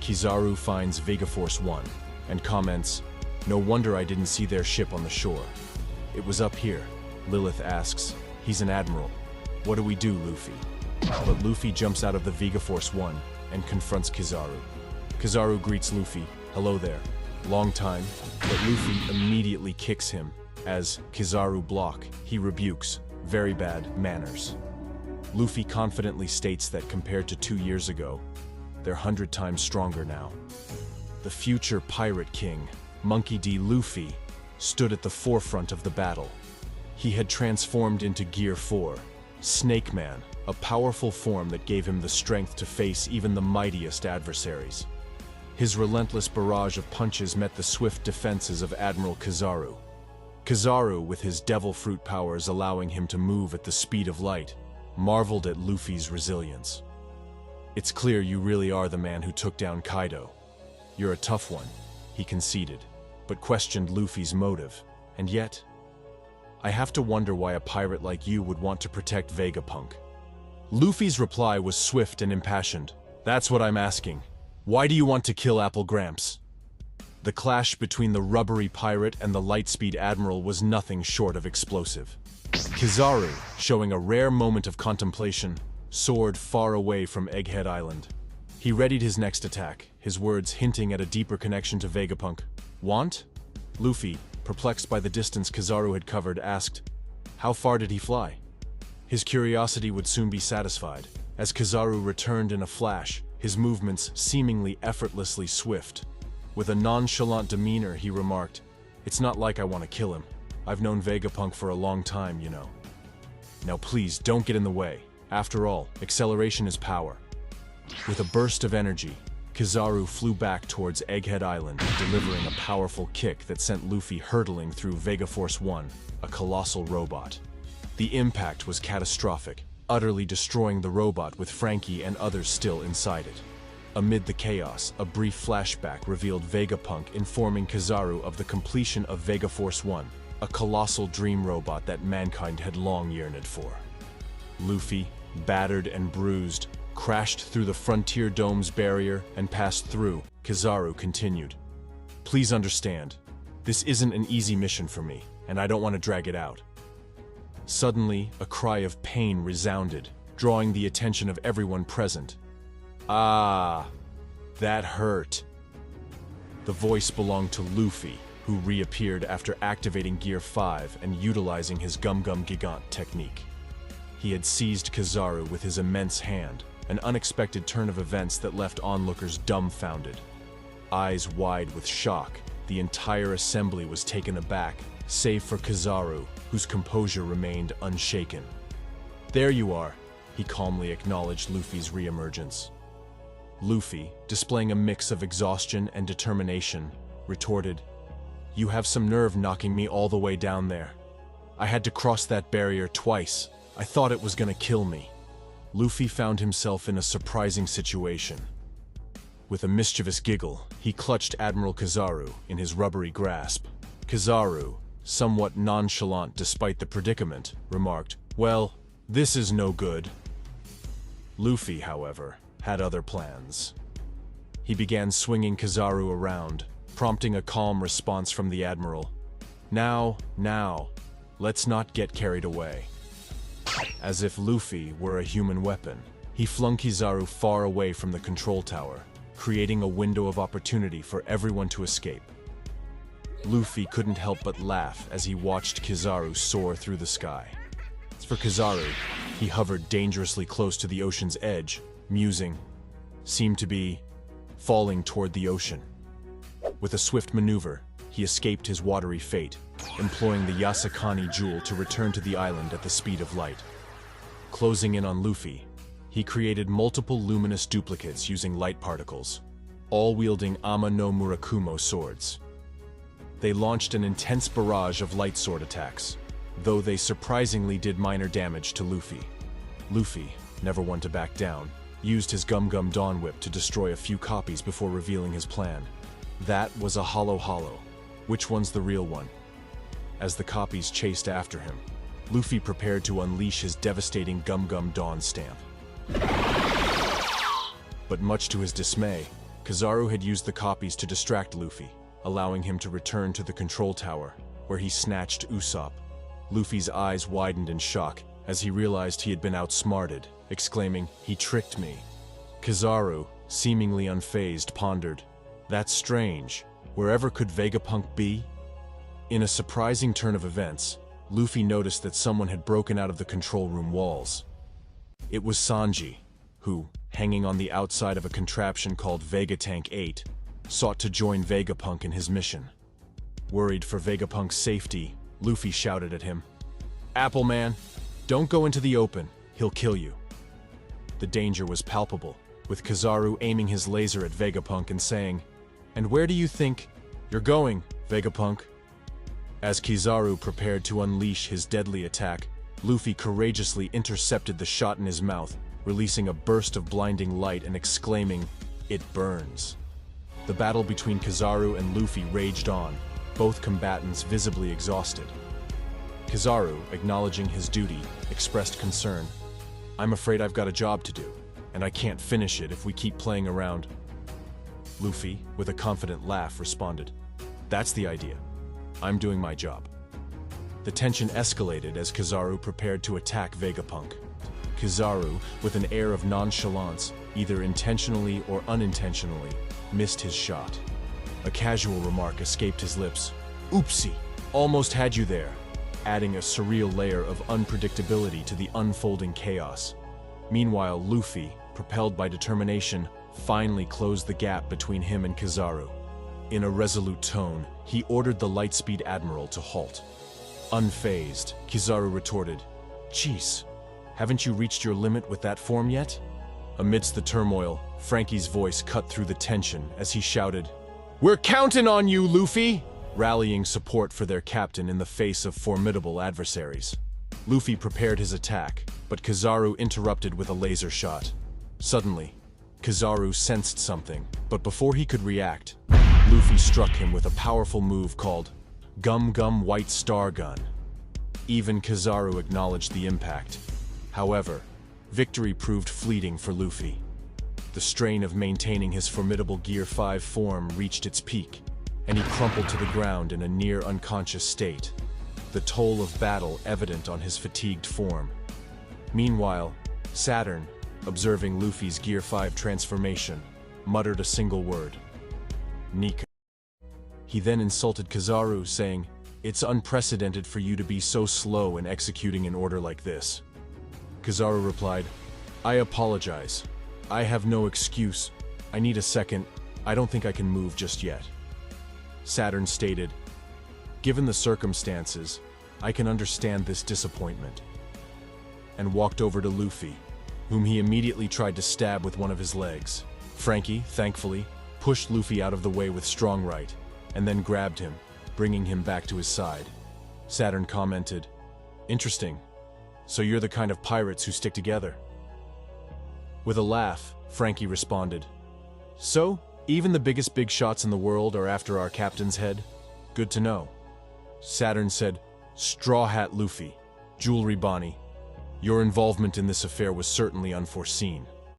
Kizaru finds Vegaforce 1 and comments, "No wonder I didn't see their ship on the shore. It was up here." Lilith asks, "He's an admiral. What do we do, Luffy?" But Luffy jumps out of the Vegaforce 1 and confronts Kizaru. Kizaru greets Luffy, "Hello there. Long time," but Luffy immediately kicks him. As Kizaru block, he rebukes, "Very bad manners." Luffy confidently states that compared to 2 years ago, they're 100 times stronger now. The future Pirate King, Monkey D. Luffy, stood at the forefront of the battle. He had transformed into Gear 4, Snake Man, a powerful form that gave him the strength to face even the mightiest adversaries. His relentless barrage of punches met the swift defenses of Admiral Kizaru. Kizaru, with his devil fruit powers allowing him to move at the speed of light, marveled at Luffy's resilience. "It's clear you really are the man who took down Kaido. You're a tough one," he conceded, but questioned Luffy's motive. "And yet, I have to wonder why a pirate like you would want to protect Vegapunk." Luffy's reply was swift and impassioned. "That's what I'm asking. Why do you want to kill Apple Gramps?" The clash between the rubbery pirate and the lightspeed admiral was nothing short of explosive. Kizaru, showing a rare moment of contemplation, soared far away from Egghead Island. He readied his next attack, his words hinting at a deeper connection to Vegapunk. "Want?" Luffy, perplexed by the distance Kizaru had covered, asked, "How far did he fly?" His curiosity would soon be satisfied, as Kizaru returned in a flash, his movements seemingly effortlessly swift. With a nonchalant demeanor, he remarked, "It's not like I want to kill him. I've known Vegapunk for a long time, you know. Now please, don't get in the way. After all, acceleration is power." With a burst of energy, Kizaru flew back towards Egghead Island, delivering a powerful kick that sent Luffy hurtling through Vegaforce 1, a colossal robot. The impact was catastrophic, utterly destroying the robot with Frankie and others still inside it. Amid the chaos, a brief flashback revealed Vegapunk informing Kizaru of the completion of Vegaforce 1, a colossal dream robot that mankind had long yearned for. Luffy, battered and bruised, crashed through the Frontier Dome's barrier and passed through. Kizaru continued, "Please understand, this isn't an easy mission for me, and I don't want to drag it out." Suddenly, a cry of pain resounded, drawing the attention of everyone present. "Ah, that hurt." The voice belonged to Luffy, who reappeared after activating Gear 5 and utilizing his Gum Gum Gigant technique. He had seized Kizaru with his immense hand, an unexpected turn of events that left onlookers dumbfounded. Eyes wide with shock, the entire assembly was taken aback, save for Kizaru, whose composure remained unshaken. "There you are," he calmly acknowledged Luffy's reemergence. Luffy, displaying a mix of exhaustion and determination, retorted, "You have some nerve knocking me all the way down there. I had to cross that barrier twice. I thought it was gonna kill me." Luffy found himself in a surprising situation. With a mischievous giggle, he clutched Admiral Kizaru in his rubbery grasp. Kizaru, somewhat nonchalant despite the predicament, remarked, "Well, this is no good." Luffy, however, had other plans. He began swinging Kizaru around, prompting a calm response from the Admiral. Now, let's not get carried away." As if Luffy were a human weapon, he flung Kizaru far away from the control tower, creating a window of opportunity for everyone to escape. Luffy couldn't help but laugh as he watched Kizaru soar through the sky. As for Kizaru, he hovered dangerously close to the ocean's edge, musing, seemed to be falling toward the ocean. With a swift maneuver, he escaped his watery fate, employing the Yasakani jewel to return to the island at the speed of light. Closing in on Luffy, he created multiple luminous duplicates using light particles, all wielding Ama no Murakumo swords. They launched an intense barrage of light sword attacks, though they surprisingly did minor damage to Luffy. Luffy, never one to back down, used his Gum Gum Dawn Whip to destroy a few copies before revealing his plan. That was a hollow. Which one's the real one? As the copies chased after him, Luffy prepared to unleash his devastating Gum Gum Dawn stamp. But much to his dismay, Kizaru had used the copies to distract Luffy, allowing him to return to the control tower, where he snatched Usopp. Luffy's eyes widened in shock as he realized he had been outsmarted, exclaiming, "He tricked me." Kizaru, seemingly unfazed, pondered, "That's strange. Wherever could Vegapunk be?" In a surprising turn of events, Luffy noticed that someone had broken out of the control room walls. It was Sanji, who, hanging on the outside of a contraption called Vegatank 8, sought to join Vegapunk in his mission. Worried for Vegapunk's safety, Luffy shouted at him, "Appleman, don't go into the open, he'll kill you." The danger was palpable, with Kizaru aiming his laser at Vegapunk and saying, "And where do you think you're going, Vegapunk?" As Kizaru prepared to unleash his deadly attack, Luffy courageously intercepted the shot in his mouth, releasing a burst of blinding light and exclaiming, "It burns." The battle between Kizaru and Luffy raged on, both combatants visibly exhausted. Kizaru, acknowledging his duty, expressed concern. "I'm afraid I've got a job to do, and I can't finish it if we keep playing around." Luffy, with a confident laugh, responded, "That's the idea. I'm doing my job." The tension escalated as Kizaru prepared to attack Vegapunk. Kizaru, with an air of nonchalance, either intentionally or unintentionally, missed his shot. A casual remark escaped his lips. "Oopsie, almost had you there," adding a surreal layer of unpredictability to the unfolding chaos. Meanwhile, Luffy, propelled by determination, finally closed the gap between him and Kizaru. In a resolute tone, he ordered the Lightspeed Admiral to halt. Unfazed, Kizaru retorted, "Jeez, haven't you reached your limit with that form yet?" Amidst the turmoil, Frankie's voice cut through the tension as he shouted, "We're counting on you, Luffy!" rallying support for their captain in the face of formidable adversaries. Luffy prepared his attack, but Kizaru interrupted with a laser shot. Suddenly, Kizaru sensed something, but before he could react, Luffy struck him with a powerful move called Gum Gum White Star Gun. Even Kizaru acknowledged the impact. However, victory proved fleeting for Luffy. The strain of maintaining his formidable Gear 5 form reached its peak, and he crumpled to the ground in a near-unconscious state, the toll of battle evident on his fatigued form. Meanwhile, Saturn, observing Luffy's Gear 5 transformation, muttered a single word, "Nika." He then insulted Kizaru, saying, "It's unprecedented for you to be so slow in executing an order like this." Kizaru replied, "I apologize. I have no excuse. I need a second. I don't think I can move just yet." Saturn stated, "Given the circumstances, I can understand this disappointment," and walked over to Luffy, whom he immediately tried to stab with one of his legs. Frankie, thankfully, pushed Luffy out of the way with strong right, and then grabbed him, bringing him back to his side. Saturn commented, "Interesting. So you're the kind of pirates who stick together." With a laugh, Frankie responded, "So, even the biggest big shots in the world are after our captain's head? Good to know." Saturn said, "Straw Hat Luffy, Jewelry Bonnie, your involvement in this affair was certainly unforeseen.